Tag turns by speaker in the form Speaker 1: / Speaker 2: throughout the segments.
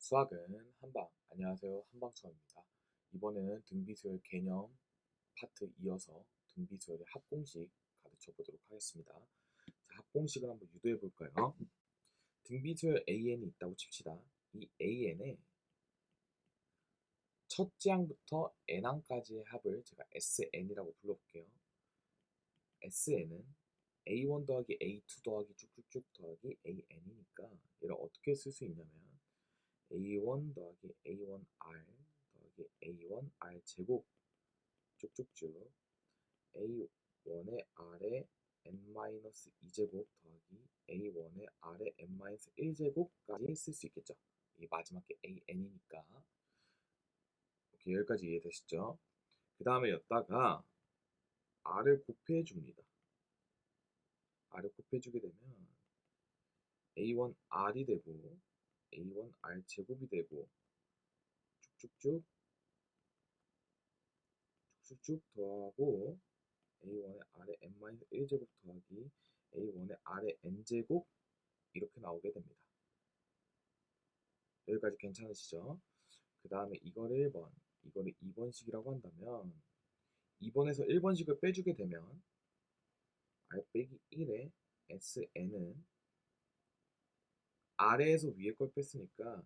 Speaker 1: 수학은 한방. 안녕하세요. 한방수학입니다. 이번에는 등비수열 개념 파트 이어서 등비수열의 합공식 가르쳐 보도록 하겠습니다. 자, 합공식을 한번 유도해 볼까요? 등비수열 AN이 있다고 칩시다. 이 AN의 첫째 항부터 n항까지의 합을 제가 SN이라고 불러볼게요. SN은 A1 더하기 A2 더하기 쭉쭉쭉 더하기 AN이니까 얘를 어떻게 쓸 수 있냐면 A1 더하기 A1R 더하기 A1R 제곱 쭉쭉쭉 A1의 R의 n-2제곱 더하기 A1의 R의 n-1제곱까지 쓸 수 있겠죠. 이 마지막 게 AN이니까. 오케이, 여기까지 이해되시죠? 그 다음에 여기다가 R을 곱해줍니다. R을 곱해주게 되면 A1R이 되고 A1R 제곱이 되고 쭉쭉쭉 더하고 A1의 R의 n-1제곱 더하기 A1의 R의 n제곱 이렇게 나오게 됩니다. 여기까지 괜찮으시죠? 그 다음에 이거를 1번, 이거를 2번식이라고 한다면 2번에서 1번식을 빼주게 되면 R 빼기 1의 SN은 아래에서 위에 걸 뺐으니까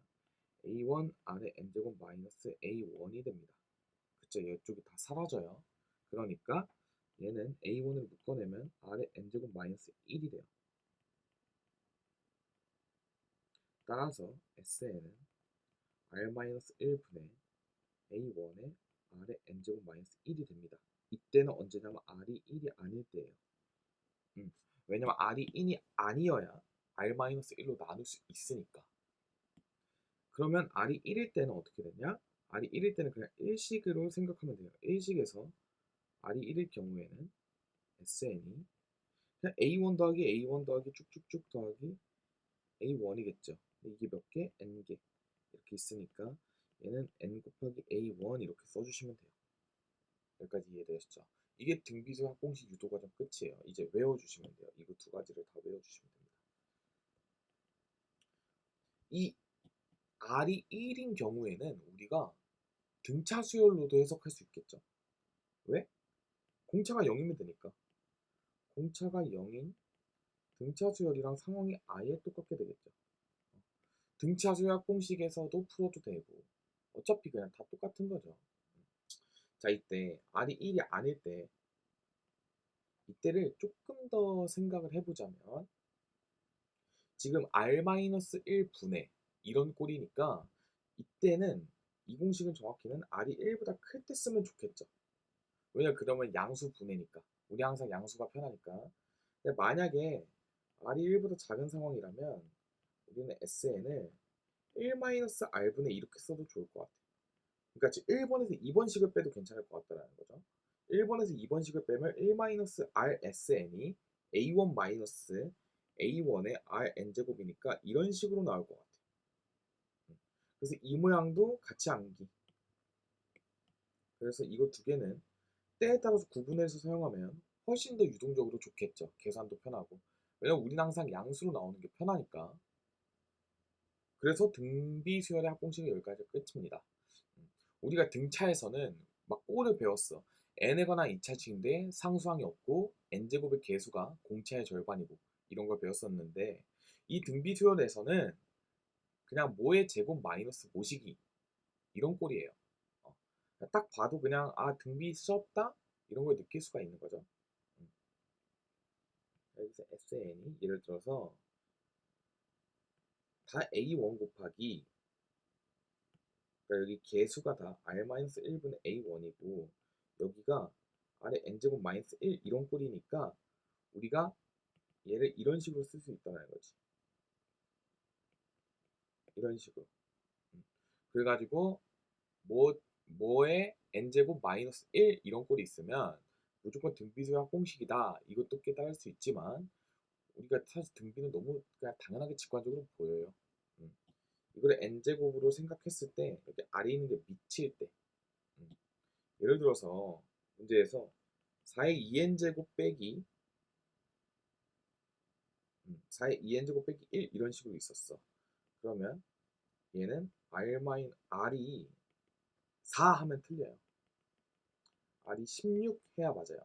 Speaker 1: A1 R의 n제곱 마이너스 A1이 됩니다. 그쵸? 이쪽이 다 사라져요. 그러니까 얘는 A1을 묶어내면 R의 n제곱 마이너스 1이 돼요. 따라서 SN은 R-1분의 A1의 R의 n제곱 마이너스 1이 됩니다. 이때는 언제냐면 R이 1이 아닐 때예요. 왜냐면 R이 1이 아니어야 R-1로 나눌 수 있으니까. 그러면 R이 1일 때는 어떻게 되냐? R이 1일 때는 그냥 일식으로 생각하면 돼요. 일식에서 R이 1일 경우에는 SN이 그냥 A1 더하기 A1 더하기 쭉쭉쭉 더하기 A1이겠죠. 이게 몇 개? N개. 이렇게 있으니까 얘는 N 곱하기 A1 이렇게 써주시면 돼요. 여기까지 이해되셨죠? 이게 등비수 합공식 유도과정 끝이에요. 이제 외워주시면 돼요. 이거 두 가지를 다 외워주시면 됩니다. 이 R이 1인 경우에는 우리가 등차 수열로도 해석할 수 있겠죠. 왜? 공차가 0이면 되니까. 공차가 0인 등차 수열이랑 상황이 아예 똑같게 되겠죠. 등차 수열 합공식에서도 풀어도 되고 어차피 그냥 다 똑같은 거죠. 자, 이때 R이 1이 아닐 때 이때를 조금 더 생각을 해보자면 지금 R-1분의 이런 꼴이니까 이때는 이 공식은 정확히는 R이 1보다 클 때 쓰면 좋겠죠. 왜냐 그러면 양수 분해니까. 우리 항상 양수가 편하니까. 근데 만약에 R이 1보다 작은 상황이라면 우리는 SN을 1-R분의 이렇게 써도 좋을 것 같아요. 그러니까 지금 1번에서 2번식을 빼도 괜찮을 것 같다는 거죠. 1번에서 2번식을 빼면 1-RSN이 A1- A1의 RN제곱이니까 이런 식으로 나올 것 같아요. 그래서 이 모양도 같이 암기. 그래서 이거 두 개는 때에 따라서 구분해서 사용하면 훨씬 더 유동적으로 좋겠죠. 계산도 편하고. 왜냐면 우리는 항상 양수로 나오는 게 편하니까. 그래서 등비 수열의 합공식은 여기까지 끝입니다. 우리가 등차에서는 막 꼴을 배웠어. n에 관한 2차식인데 상수항이 없고 n제곱의 개수가 공차의 절반이고 이런 걸 배웠었는데 이 등비 수열에서는 그냥 모의 제곱 마이너스 모시기 이런 꼴이에요. 어, 딱 봐도 그냥 아 등비 수없다 이런 걸 느낄 수가 있는 거죠. 여기서 SN이 예를 들어서 다 A1 곱하기 그러니까 여기 개수가 다 R-1분의 A1이고 여기가 R의 n제곱 마이너스 1 이런 꼴이니까 우리가 얘를 이런 식으로 쓸 수 있다는 거지. 이런 식으로. 그래가지고 뭐의 n제곱 마이너스 1 이런 꼴이 있으면 무조건 등비수의 합공식이다. 이것도 깨달을 수 있지만 우리가 사실 등비는 너무 그냥 당연하게 직관적으로 보여요. 이걸 n제곱으로 생각했을 때 여기 R이 있는 게 미칠 때 예를 들어서 문제에서 4의 2n제곱 빼기 4의 2n제곱 빼기 1 이런 식으로 있었어. 그러면 얘는 R이 4 하면 틀려요. R이 16 해야 맞아요.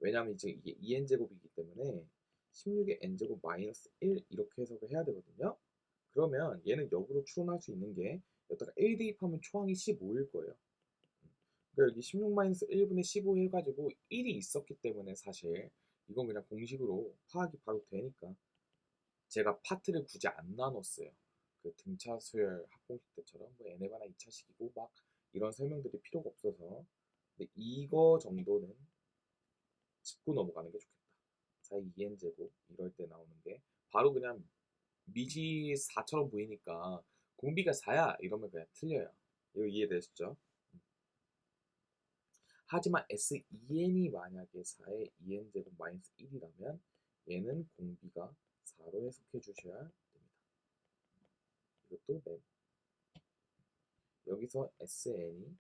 Speaker 1: 왜냐면 이제 이게 2n제곱이기 때문에 16의 n제곱 마이너스 1 이렇게 해석을 해야 되거든요. 그러면 얘는 역으로 추론할 수 있는 게 여기다가 1 대입하면 초항이 15일 거예요. 그러니까 여기 16-1분의 15 해가지고 1이 있었기 때문에 사실 이건 그냥 공식으로 파악이 바로 되니까 제가 파트를 굳이 안 나눴어요. 그 등차 수열 합공식 때처럼 뭐 n에 관한 2차식이고 막 이런 설명들이 필요가 없어서 근데 이거 정도는 짚고 넘어가는 게 좋겠다. 4의 2n제곱 이럴 때 나오는 게 바로 그냥 미지 4처럼 보이니까 공비가 4야 이러면 그냥 틀려요. 이거 이해되셨죠? 하지만 S2n이 만약에 4의 2n제곱 마이너스 1이라면 얘는 공비가 4로 해석해 주셔야 됩니다. 이것도 네. 여기서 Sn이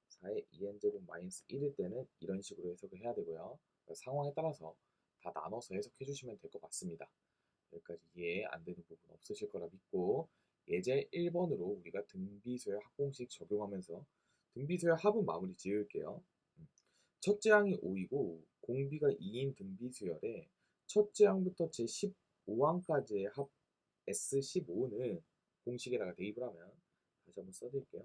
Speaker 1: 4의 2n제곱 마이너스 1일 때는 이런 식으로 해석을 해야 되고요. 상황에 따라서 다 나눠서 해석해 주시면 될 것 같습니다. 여기까지 이해 안 되는 부분 없으실 거라 믿고 예제 1번으로 우리가 등비수열 합공식 적용하면서 등비수열 합은 마무리 지을게요. 첫째 항이 5이고 공비가 2인 등비수열에 첫째 항부터 제15항까지의 합 S15는 공식에다가 대입을 하면 다시 한번 써드릴게요.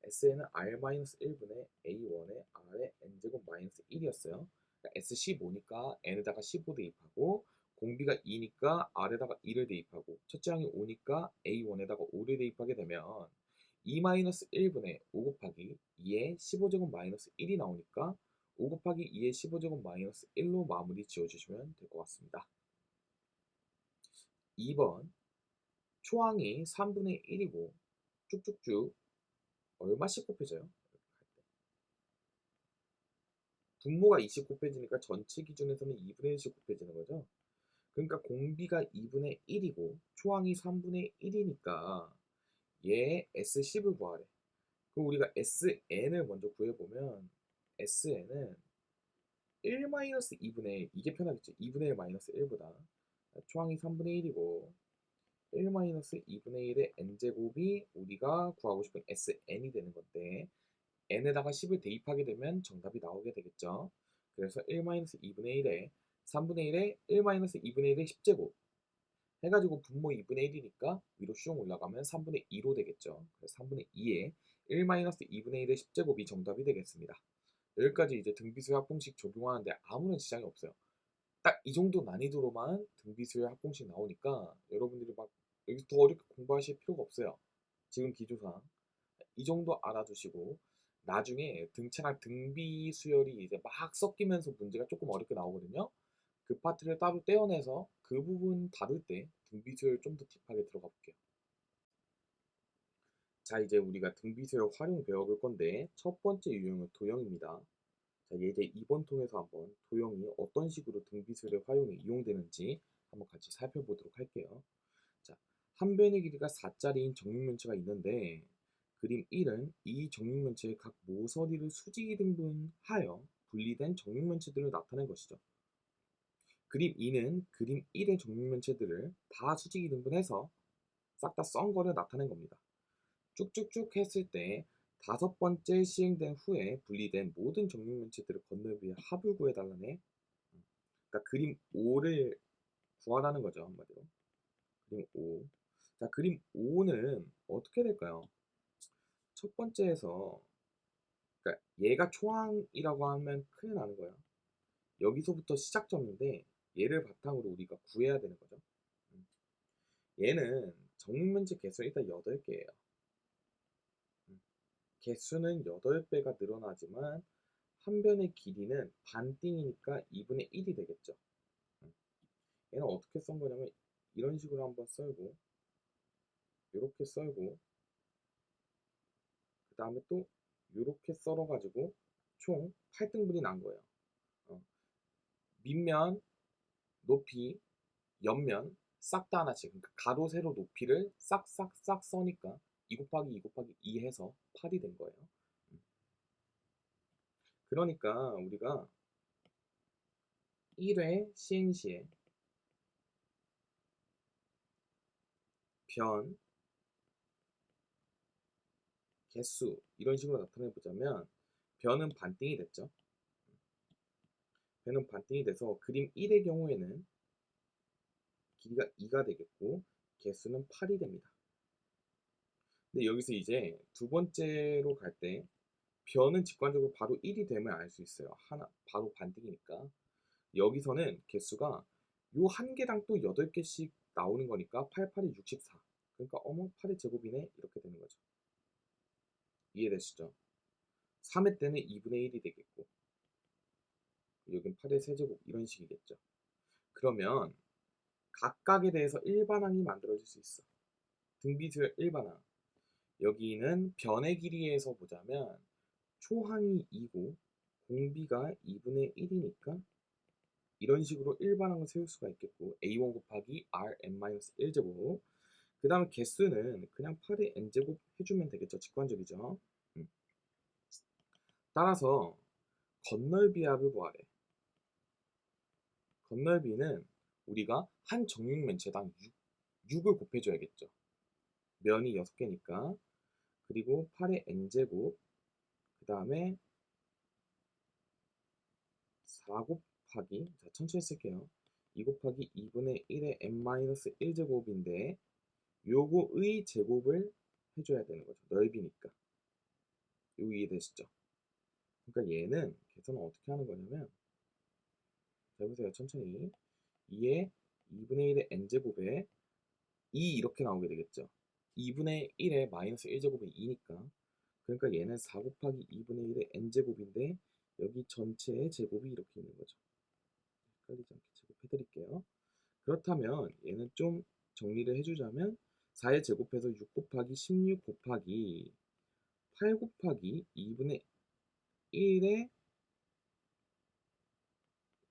Speaker 1: S는 R-1분의 A1의 R의 N제곱 마이너스 1이었어요. 그러니까 S15니까 N에다가 15 대입하고 공비가 2니까 R에다가 2를 대입하고 첫째 항이 5니까 A1에다가 5를 대입하게 되면 2-1분의 5 곱하기 2의 15제곱 마이너스 1이 나오니까 5 곱하기 2의 15제곱 마이너스 1로 마무리 지어주시면 될 것 같습니다. 2번 초항이 3분의 1이고 쭉쭉쭉 얼마씩 곱해져요? 분모가 20 곱해지니까 전체 기준에서는 2분의 1씩 곱해지는 거죠. 그러니까 공비가 2분의 1이고 초항이 3분의 1이니까 얘 S10을 구하래. 그럼 우리가 SN을 먼저 구해보면 SN은 1-2분의 1 이게 편하겠죠. 2분의 1 마이너스 1보다 초항이 3분의 1이고 1-2분의 1의 n제곱이 우리가 구하고 싶은 SN이 되는 건데 n에다가 10을 대입하게 되면 정답이 나오게 되겠죠. 그래서 1-2분의 1에 3분의 1에 1-2분의 1의 10제곱 해가지고 분모 2분의 1이니까 위로 슝 올라가면 3분의 2로 되겠죠. 그래서 3분의 2에 1-2분의 1의 10제곱이 정답이 되겠습니다. 여기까지 이제 등비수열 합공식 적용하는데 아무런 지장이 없어요. 딱 이 정도 난이도로만 등비수열 합공식 나오니까 여러분들이 막 여기서 더 어렵게 공부하실 필요가 없어요. 지금 기조상 이 정도 알아두시고 나중에 등차랑 등비수열이 이제 막 섞이면서 문제가 조금 어렵게 나오거든요. 그 파트를 따로 떼어내서 그 부분 다룰 때 등비수열 좀 더 딥하게 들어가 볼게요. 자, 이제 우리가 등비수열 활용 배워볼 건데 첫 번째 유형은 도형입니다. 자, 예제 2번 통해서 한번 도형이 어떤 식으로 등비수열의 활용에 이용되는지 한번 같이 살펴보도록 할게요. 자, 한 변의 길이가 4짜리인 정육면체가 있는데 그림 1은 이 정육면체의 각 모서리를 수직이 등분하여 분리된 정육면체들을 나타낸 것이죠. 그림 2는 그림 1의 정육면체들을 다 수직이 등분해서 싹 다 썬 거를 나타낸 겁니다. 쭉쭉쭉 했을 때 다섯 번째 시행된 후에 분리된 모든 정육면체들을 건너비의 합을 구해달라네. 그러니까 그림 5를 구하라는 거죠, 한마디로. 그림 5. 자, 그림 5는 어떻게 될까요? 첫 번째에서 그러니까 얘가 초항이라고 하면 큰일 나는 거야. 여기서부터 시작점인데 얘를 바탕으로 우리가 구해야 되는 거죠. 얘는 정육면체 개수는 일단 8개예요. 개수는 8배가 늘어나지만 한 변의 길이는 반띵이니까 2분의 1이 되겠죠. 얘는 어떻게 썬 거냐면 이런 식으로 한번 썰고 이렇게 썰고 그 다음에 또 이렇게 썰어가지고 총 8등분이 난 거예요. 밑면, 높이, 옆면 싹 다 하나씩 그러니까 가로 세로 높이를 싹싹싹 써니까 2 곱하기 2 곱하기 2 해서 8이 된 거예요. 그러니까 우리가 1회 시행시에 변 개수 이런 식으로 나타내 보자면 변은 반띵이 됐죠. 변은 반띵이 돼서 그림 1의 경우에는 길이가 2가 되겠고 개수는 8이 됩니다. 근데 여기서 이제 두 번째로 갈 때 변은 직관적으로 바로 1이 되면 알 수 있어요. 하나 바로 반띵이니까. 여기서는 개수가 요 한 개당 또 8개씩 나오는 거니까 8, 8이 64. 그러니까 어머 8의 제곱이네 이렇게 되는 거죠. 이해되시죠? 3회 때는 2분의 1이 되겠고 여긴 8의 세제곱 이런 식이겠죠. 그러면 각각에 대해서 일반항이 만들어질 수 있어. 등비수열 일반항. 여기는 변의 길이에서 보자면 초항이 2고 공비가 2분의 1이니까 이런 식으로 일반항을 세울 수가 있겠고 a1 곱하기 rn-1제곱 그 다음에 개수는 그냥 8의 n제곱 해주면 되겠죠. 직관적이죠. 따라서 건널비 합을 구하래. 건널비는 우리가 한 정육면체당 6을 곱해줘야겠죠. 면이 6개니까 그리고 8의 n제곱 그 다음에 4 곱하기 자 천천히 쓸게요. 2 곱하기 2분의 1의 n-1제곱인데 요거의 제곱을 해줘야 되는 거죠. 넓이니까. 요 이해되시죠? 그러니까 얘는 계산을 어떻게 하는 거냐면 자 보세요. 천천히 2의 2분의 1의 n제곱에 2 이렇게 나오게 되겠죠. 2분의 1의 마이너스 1제곱이 2니까 그러니까 얘는 4 곱하기 2분의 1의 n제곱인데 여기 전체의 제곱이 이렇게 있는 거죠. 헷갈리지 않게 제곱해드릴게요. 그렇다면 얘는 좀 정리를 해주자면 4의 제곱해서 6 곱하기 16 곱하기 8 곱하기 2분의 1의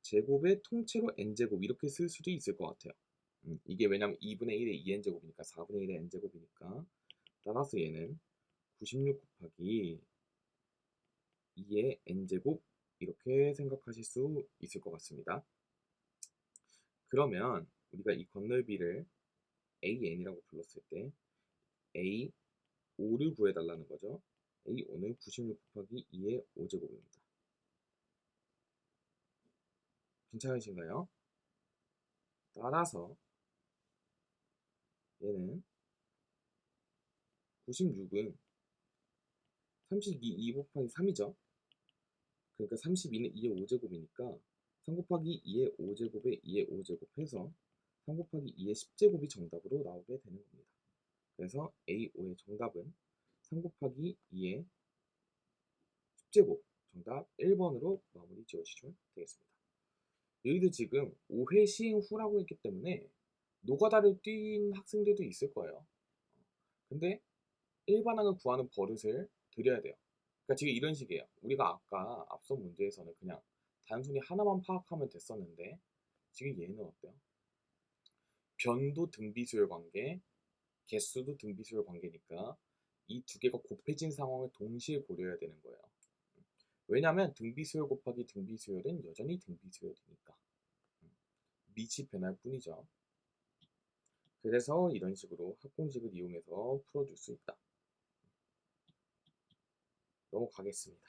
Speaker 1: 제곱의 통째로 n제곱 이렇게 쓸 수도 있을 것 같아요. 이게 왜냐면 2분의 1의 2n제곱이니까 4분의 1의 n제곱이니까 따라서 얘는 96 곱하기 2의 n제곱 이렇게 생각하실 수 있을 것 같습니다. 그러면 우리가 이 건널비를 AN이라고 불렀을 때 A5를 구해달라는 거죠. A5는 96 곱하기 2의 5제곱입니다. 괜찮으신가요? 따라서 얘는 96은 32 2 곱하기 3이죠. 그러니까 32는 2의 5제곱이니까 3 곱하기 2의 5제곱에 2의 5제곱 해서 3 곱하기 2의 10제곱이 정답으로 나오게 되는 겁니다. 그래서 A5의 정답은 3 곱하기 2의 10제곱 정답 1번으로 마무리 지어주시면 되겠습니다. 여기도 지금 5회 시행 후라고 했기 때문에 노가다를 뛴 학생들도 있을 거예요. 근데 일반항을 구하는 버릇을 들여야 돼요. 그러니까 지금 이런 식이에요. 우리가 아까 앞서 문제에서는 그냥 단순히 하나만 파악하면 됐었는데 지금 얘는 어때요? 변도 등비수열 관계, 개수도 등비수열 관계니까 이 두 개가 곱해진 상황을 동시에 고려해야 되는 거예요. 왜냐하면 등비수열 곱하기 등비수열은 여전히 등비수열이니까 밑이 변할 뿐이죠. 그래서 이런 식으로 합공식을 이용해서 풀어줄 수 있다. 넘어가겠습니다.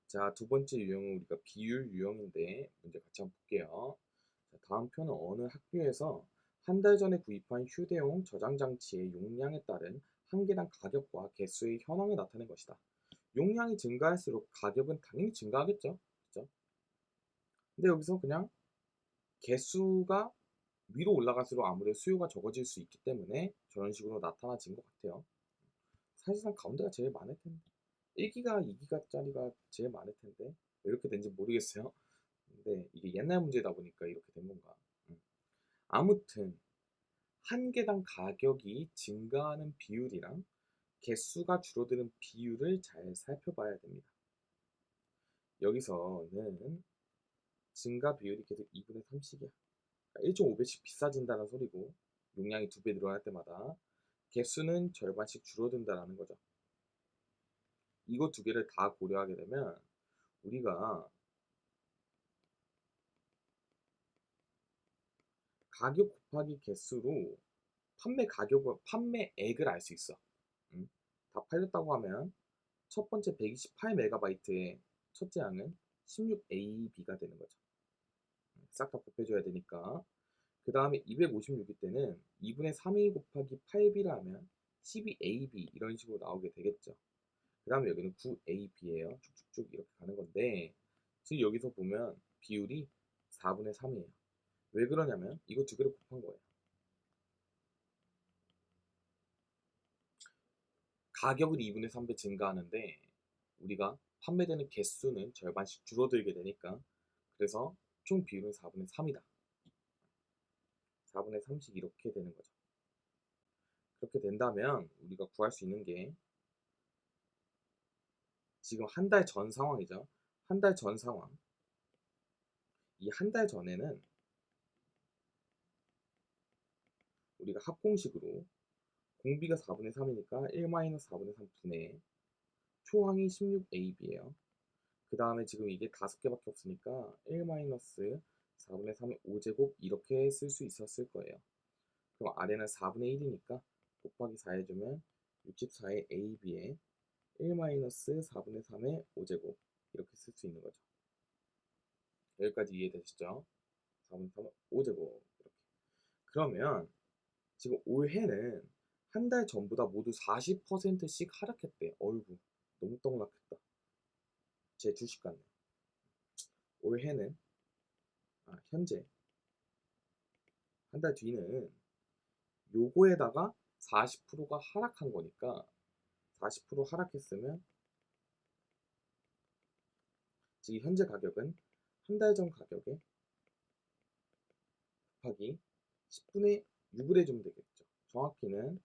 Speaker 1: 자, 두 번째 유형은 우리가 비율 유형인데 문제 같이 한번 볼게요. 자, 다음 표는 어느 학교에서 한 달 전에 구입한 휴대용 저장 장치의 용량에 따른 한 개당 가격과 개수의 현황을 나타낸 것이다. 용량이 증가할수록 가격은 당연히 증가하겠죠. 그죠? 근데 여기서 그냥 개수가 위로 올라갈수록 아무래도 수요가 적어질 수 있기 때문에 저런 식으로 나타나진 것 같아요. 사실상 가운데가 제일 많을 텐데 1기가 2기가짜리가 제일 많을 텐데 왜 이렇게 된지 모르겠어요. 근데 이게 옛날 문제다 보니까 이렇게 된 건가. 아무튼 한 개당 가격이 증가하는 비율이랑 개수가 줄어드는 비율을 잘 살펴봐야 됩니다. 여기서는 증가 비율이 계속 2분의 3씩이야. 1.5배씩 비싸진다는 소리고 용량이 2배 늘어날 때마다 개수는 절반씩 줄어든다는 거죠. 이거 두 개를 다 고려하게 되면 우리가 가격 곱하기 개수로 판매 가격을, 판매액을 알 수 있어. 다 팔렸다고 하면 첫 번째 128MB의 첫째 양은 16AB가 되는 거죠. 싹 다 곱해줘야 되니까. 그 다음에 256일 때는 2분의 3a 곱하기 8b를 하면 12ab 이런 식으로 나오게 되겠죠. 그 다음에 여기는 9ab예요. 쭉쭉쭉 이렇게 가는 건데 지금 여기서 보면 비율이 4분의 3이에요. 왜 그러냐면 이거 두 개를 곱한 거예요. 가격은 2분의 3배 증가하는데 우리가 판매되는 개수는 절반씩 줄어들게 되니까 그래서 총 비율은 4분의 3이다. 4분의 3씩 이렇게 되는 거죠. 그렇게 된다면 우리가 구할 수 있는 게 지금 한 달 전 상황이죠. 한 달 전 상황. 이 한 달 전에는 우리가 합공식으로 공비가 4분의 3이니까 1-4분의 3 분의 초항이 16AB예요. 그 다음에 지금 이게 5개밖에 없으니까 1-4분의 3의 5제곱 이렇게 쓸 수 있었을 거예요. 그럼 아래는 4분의 1이니까 곱하기 4 해주면 64의 AB에 1-4분의 3의 5제곱 이렇게 쓸 수 있는 거죠. 여기까지 이해되시죠? 4분의 3의 5제곱 이렇게. 그러면 지금 올해는 한 달 전보다 모두 40%씩 하락했대. 어이구 너무 떡락했다. 제 주식 같네. 올해는 현재 한 달 뒤는 요거에다가 40%가 하락한 거니까 40% 하락했으면 지금 현재 가격은 한 달 전 가격에 곱하기 10분의 6을 해주면 되겠죠. 정확히는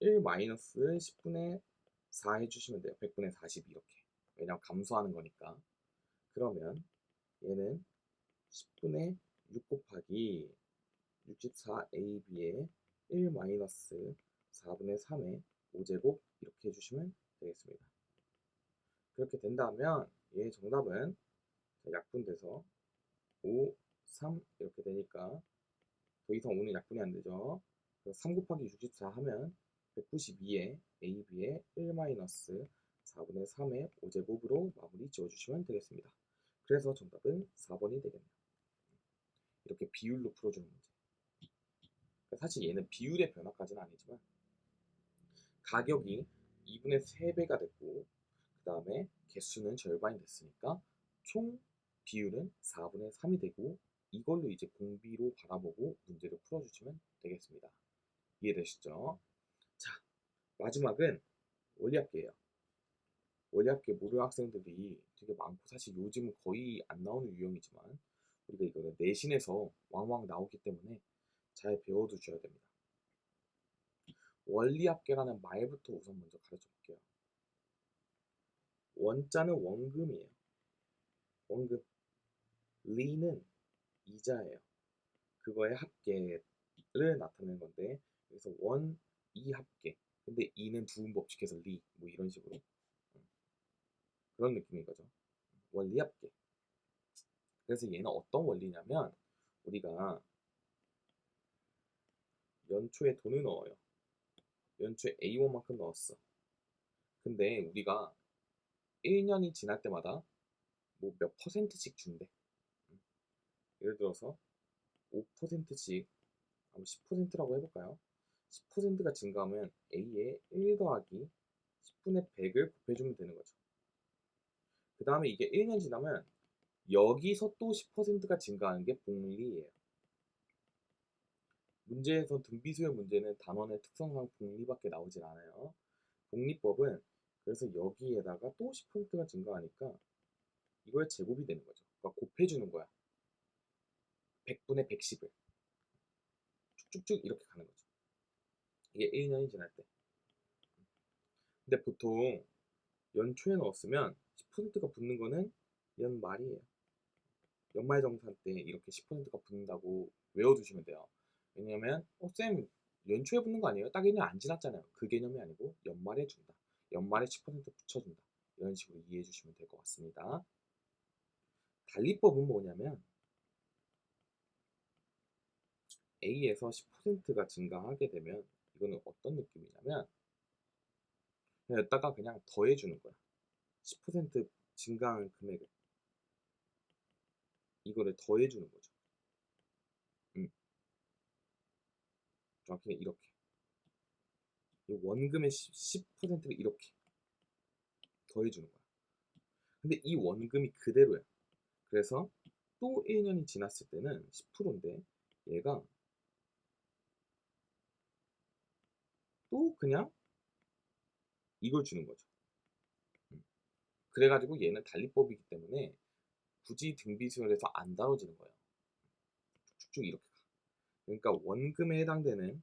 Speaker 1: 1-10분의 4 해주시면 돼요. 100분의 40 이렇게. 왜냐면 감소하는 거니까. 그러면 얘는 10분의 6 곱하기 64AB에 1-4분의 3의 5제곱 이렇게 해주시면 되겠습니다. 그렇게 된다면 얘의 정답은 약분돼서 5, 3 이렇게 되니까 더 이상 5는 약분이 안 되죠. 3 곱하기 64 하면 192에 AB에 1-4분의 3의 5제곱으로 마무리 지어주시면 되겠습니다. 그래서 정답은 4번이 되겠네요. 이렇게 비율로 풀어주는 문제. 사실 얘는 비율의 변화까지는 아니지만 가격이 2분의 3배가 됐고 그 다음에 개수는 절반이 됐으니까 총 비율은 4분의 3이 되고 이걸로 이제 공비로 바라보고 문제를 풀어주시면 되겠습니다. 이해되시죠? 자, 마지막은 원리합계예요. 원리합계 모르는 학생들이 되게 많고 사실 요즘은 거의 안 나오는 유형이지만 우리가 이거는 내신에서 왕왕 나오기 때문에 잘 배워두셔야 됩니다. 원리합계라는 말부터 우선 먼저 가르쳐 볼게요. 원자는 원금이에요. 원금. 리는 이자예요. 그거의 합계를 나타내는 건데 그래서 원, 이 합계. 근데 이는 두음 법칙해서 리, 뭐 이런 식으로 그런 느낌인 거죠. 원리 합계. 그래서 얘는 어떤 원리냐면 우리가 연초에 돈을 넣어요. 연초에 A1만큼 넣었어. 근데 우리가 1년이 지날 때마다 뭐 몇 퍼센트씩 준대. 예를 들어서 5%씩, 10%라고 해볼까요? 10%가 증가하면 A에 1 더하기 10분의 100을 곱해주면 되는 거죠. 그 다음에 이게 1년 지나면 여기서 또 10%가 증가하는 게 복리예요. 문제에서 등비수열 문제는 단원의 특성상 복리밖에 나오질 않아요. 복리법은 그래서 여기에다가 또 10%가 증가하니까 이거의 제곱이 되는 거죠. 그러니까 곱해주는 거야. 100분의 110을 쭉쭉쭉 이렇게 가는 거죠. 이게 1년이 지날 때. 근데 보통 연초에 넣었으면 10%가 붙는 거는 연말이에요. 연말정산 때 이렇게 10%가 붙는다고 외워두시면 돼요. 왜냐면 쌤 연초에 붙는 거 아니에요? 딱 1년 안 지났잖아요. 그 개념이 아니고 연말에 준다. 연말에 10% 붙여준다. 이런 식으로 이해해 주시면 될 것 같습니다. 달리법은 뭐냐면 A에서 10%가 증가하게 되면 이거는 어떤 느낌이냐면 여기다가 그냥 더해주는 거야. 10% 증가한 금액을 이거를 더해주는 거죠. 정확히 이렇게 이 원금의 10%를 이렇게 더해주는 거야. 근데 이 원금이 그대로야. 그래서 또 1년이 지났을 때는 10%인데 얘가 또 그냥 이걸 주는 거죠. 그래가지고 얘는 달리법이기 때문에 굳이 등비수열에서 안 다뤄지는 거예요. 쭉쭉 이렇게 가. 그러니까 원금에 해당되는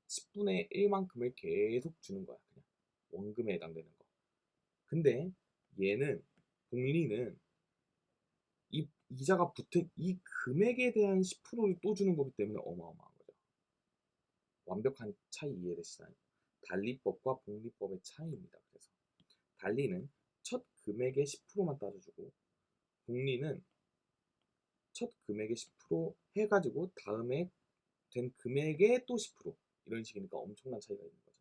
Speaker 1: 10분의 1만큼을 계속 주는 거야. 그냥 원금에 해당되는 거. 근데 얘는 복리는 이 이자가 붙은 이 금액에 대한 10%를 또 주는 거기 때문에 어마어마한 거죠. 완벽한 차이 이해되시나요? 달리법과 복리법의 차이입니다. 그래서 달리는 첫 금액의 10%만 따져주고 복리는 첫 금액의 10% 해가지고 다음에 된 금액의 또 10% 이런 식이니까 엄청난 차이가 있는 거죠.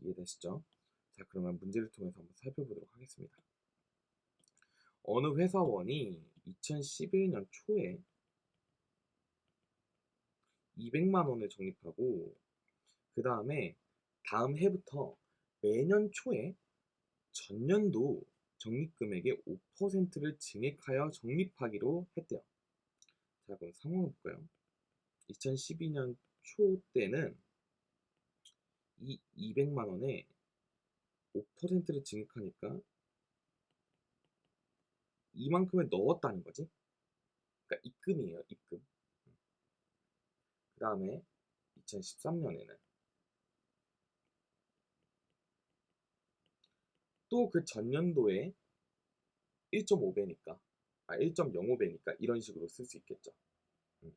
Speaker 1: 이해되시죠? 자, 그러면 문제를 통해서 한번 살펴보도록 하겠습니다. 어느 회사원이 2011년 초에 200만 원을 적립하고 그 다음에 다음 해부터 매년 초에 전년도 적립금액의 5%를 증액하여 적립하기로 했대요. 자, 그럼 상황을 볼까요? 2012년 초 때는 이 200만 원에 5%를 증액하니까 이만큼을 넣었다는 거지. 그러니까 입금이에요, 입금. 그 다음에 2013년에는 또 그 전년도에 1.5배니까 1.05배니까 이런 식으로 쓸 수 있겠죠.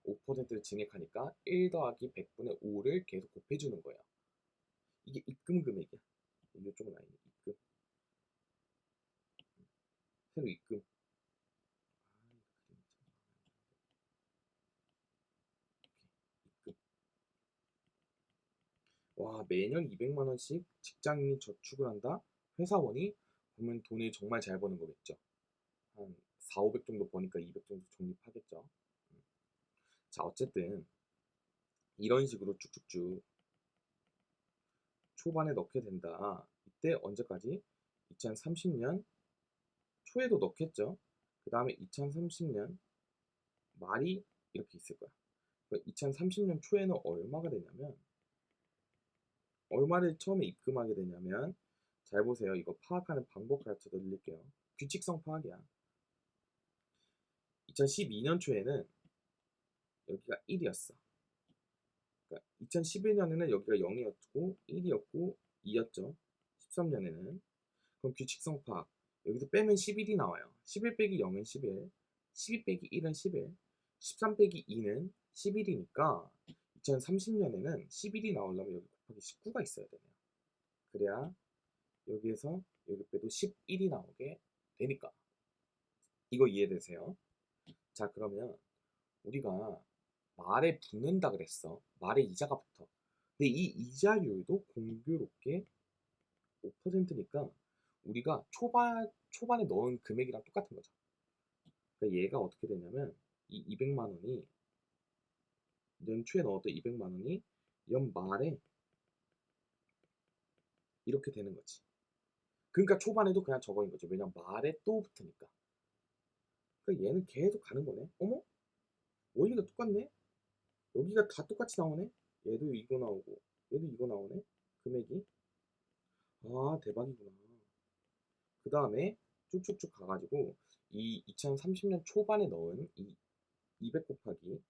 Speaker 1: 5%를 증액하니까 1 더하기 100분의 5를 계속 곱해주는 거예요. 이게 입금 금액이야. 이쪽은 아니네. 입금. 새로 입금. 입금. 와, 매년 200만 원씩 직장인이 저축을 한다? 회사원이 보면 돈을 정말 잘 버는 거겠죠. 한 4, 500 정도 버니까 200 정도 적립하겠죠. 자, 어쨌든 이런 식으로 쭉쭉쭉 초반에 넣게 된다. 이때 언제까지? 2030년 초에도 넣겠죠. 그 다음에 2030년 말이 이렇게 있을 거야. 2030년 초에는 얼마가 되냐면 얼마를 처음에 입금하게 되냐면 잘 보세요. 이거 파악하는 방법 가르쳐 드릴게요. 규칙성 파악이야. 2012년 초에는 여기가 1이었어. 그러니까 2011년에는 여기가 0이었고 1이었고 2였죠. 13년에는 그럼 규칙성 파악. 여기서 빼면 11이 나와요. 11 빼기 0은 11, 12 빼기 1은 11, 13 빼기 2는 11이니까 2030년에는 11이 나오려면 여기 곱하기 19가 있어야 되네요. 그래야 여기에서 여기 빼도 11이 나오게 되니까. 이거 이해되세요? 자, 그러면 우리가 말에 붙는다 그랬어. 말에 이자가 붙어. 근데 이 이자율도 공교롭게 5%니까 우리가 초반에 넣은 금액이랑 똑같은 거죠. 그러니까 얘가 어떻게 되냐면 이 200만 원이 연초에 넣었던 200만 원이 연말에 이렇게 되는 거지. 그러니까 초반에도 그냥 저거인 거죠. 왜냐면 말에 또 붙으니까. 그러니까 얘는 계속 가는 거네. 어머? 원리가 똑같네? 여기가 다 똑같이 나오네? 얘도 이거 나오고 얘도 이거 나오네? 금액이? 아, 대박이구나. 그 다음에 쭉쭉쭉 가가지고 이 2030년 초반에 넣은 이 200 곱하기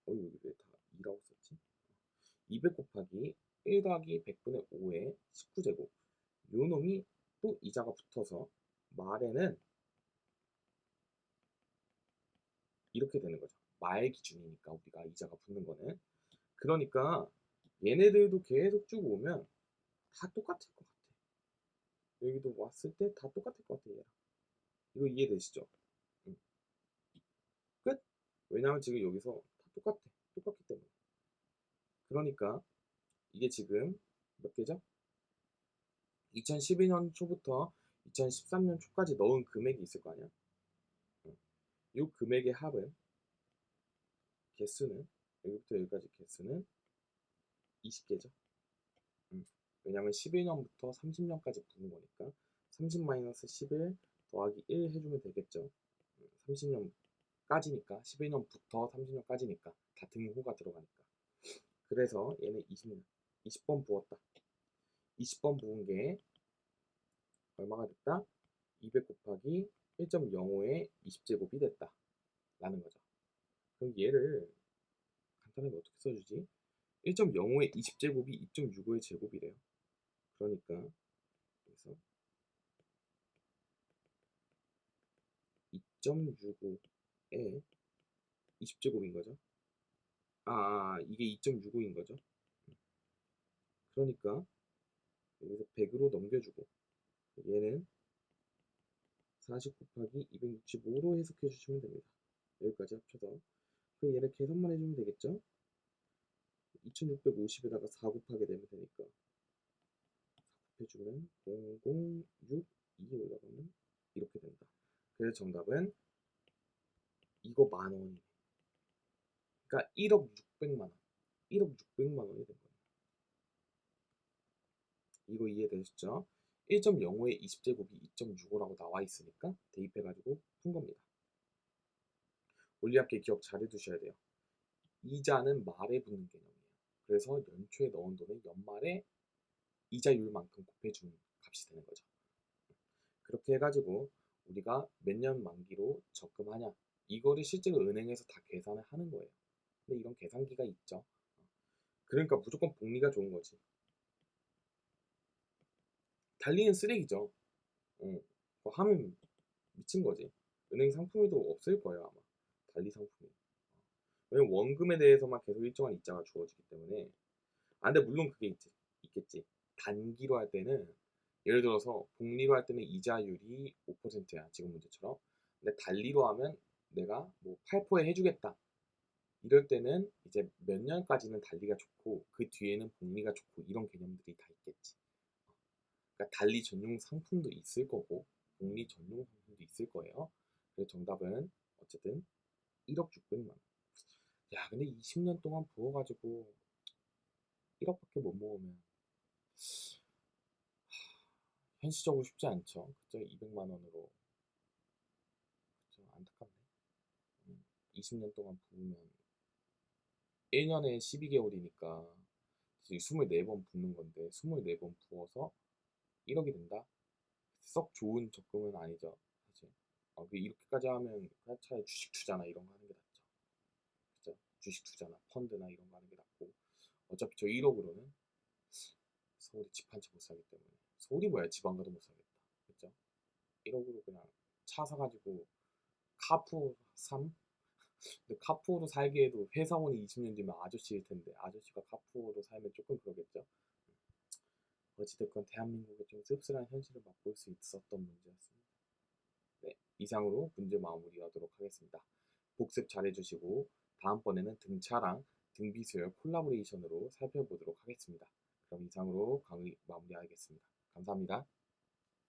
Speaker 1: 여기 왜 다 2라고 썼지? 200 곱하기 1 더하기 100분의 5의 19제곱 요 놈이 또 이자가 붙어서 말에는 이렇게 되는 거죠. 말 기준이니까 우리가 이자가 붙는 거는. 그러니까 얘네들도 계속 쭉 오면 다 똑같을 것 같아. 여기도 왔을 때 다 똑같을 것 같아. 얘랑. 이거 이해되시죠? 끝? 왜냐면 지금 여기서 다 똑같아. 똑같기 때문에. 그러니까 이게 지금 몇 개죠? 2012년 초부터 2013년 초까지 넣은 금액이 있을 거 아니야? 이 금액의 합은 개수는 여기부터 여기까지 개수는 20개죠. 왜냐면 11년부터 30년까지 부는 거니까 30-11 더하기 1 해주면 되겠죠. 30년까지니까 11년부터 30년까지니까 다 등호가 들어가니까. 그래서 얘는 20년 20번 부었다. 20번 부은 게 얼마가 됐다? 200 곱하기 1.05의 20제곱이 됐다 라는 거죠. 그럼 얘를 간단하게 어떻게 써주지? 1.05의 20제곱이 2.65의 제곱이래요. 그러니까 그래서 2.65의 20제곱인 거죠. 이게 2.65인 거죠. 그러니까 여기서 100으로 넘겨주고 얘는 40 곱하기 265로 해석해 주시면 됩니다. 여기까지 합쳐서 얘를 계산만 해주면 되겠죠. 2650에다가 4 곱하게 되면 되니까 4 곱해주면 0062 올라가면 이렇게 된다. 그래서 정답은 이거 만원이네. 그러니까 1억 600만원 1억 600만원이 된 거예요. 이거 이해되셨죠? 1.05의 20제곱이 2.65라고 나와 있으니까 대입해가지고 푼 겁니다. 원리합계 기억 잘 해두셔야 돼요. 이자는 말에 붙는 개념이에요. 그래서 연초에 넣은 돈을 연말에 이자율만큼 곱해주는 값이 되는 거죠. 그렇게 해가지고 우리가 몇 년 만기로 적금하냐 이거를 실제로 은행에서 다 계산을 하는 거예요. 근데 이런 계산기가 있죠. 그러니까 무조건 복리가 좋은 거지. 달리는 쓰레기죠. 그거 하면 미친 거지. 은행 상품에도 없을 거예요 아마. 달리 상품이. 왜냐면 원금에 대해서만 계속 일정한 이자가 주어지기 때문에. 근데 물론 그게 있겠지. 단기로 할 때는 예를 들어서 복리로 할 때는 이자율이 5%야 지금 문제처럼. 근데 달리로 하면 내가 뭐 8%에 해주겠다. 이럴 때는 이제 몇 년까지는 달리가 좋고 그 뒤에는 복리가 좋고 이런 개념들이 다 있겠지. 그러니까 달리 전용 상품도 있을 거고 복리 전용 상품도 있을 거예요. 그래서 정답은 어쨌든 1억 600만 원. 야, 근데 20년 동안 부어가지고 1억밖에 못 모으면 현실적으로 쉽지 않죠. 그죠? 200만 원으로. 그죠? 안타깝네. 20년 동안 부으면 1년에 12개월이니까 24번 붓는 건데 24번 부어서 1억이 된다? 썩 좋은 적금은 아니죠. 사실. 이렇게까지 하면 그냥 차라리 주식 투자나 이런 거 하는 게 낫죠. 그죠? 주식 투자나 펀드나 이런 거 하는 게 낫고 어차피 저 1억으로는 서울에 집 한 채 못 사기 때문에 서울이 뭐야 집 안 가도 못 사겠다. 그죠? 1억으로 그냥 차 사가지고 카푸어 3? 근데 카푸어로 살기에도 회사원이 20년 뒤면 아저씨일 텐데 아저씨가 카푸어로 살면 조금 그러겠죠. 어찌됐건 대한민국의 좀 씁쓸한 현실을 맛볼 수 있었던 문제였습니다. 네, 이상으로 문제 마무리하도록 하겠습니다. 복습 잘 해주시고 다음번에는 등차랑 등비수열 콜라보레이션으로 살펴보도록 하겠습니다. 그럼 이상으로 강의 마무리하겠습니다. 감사합니다.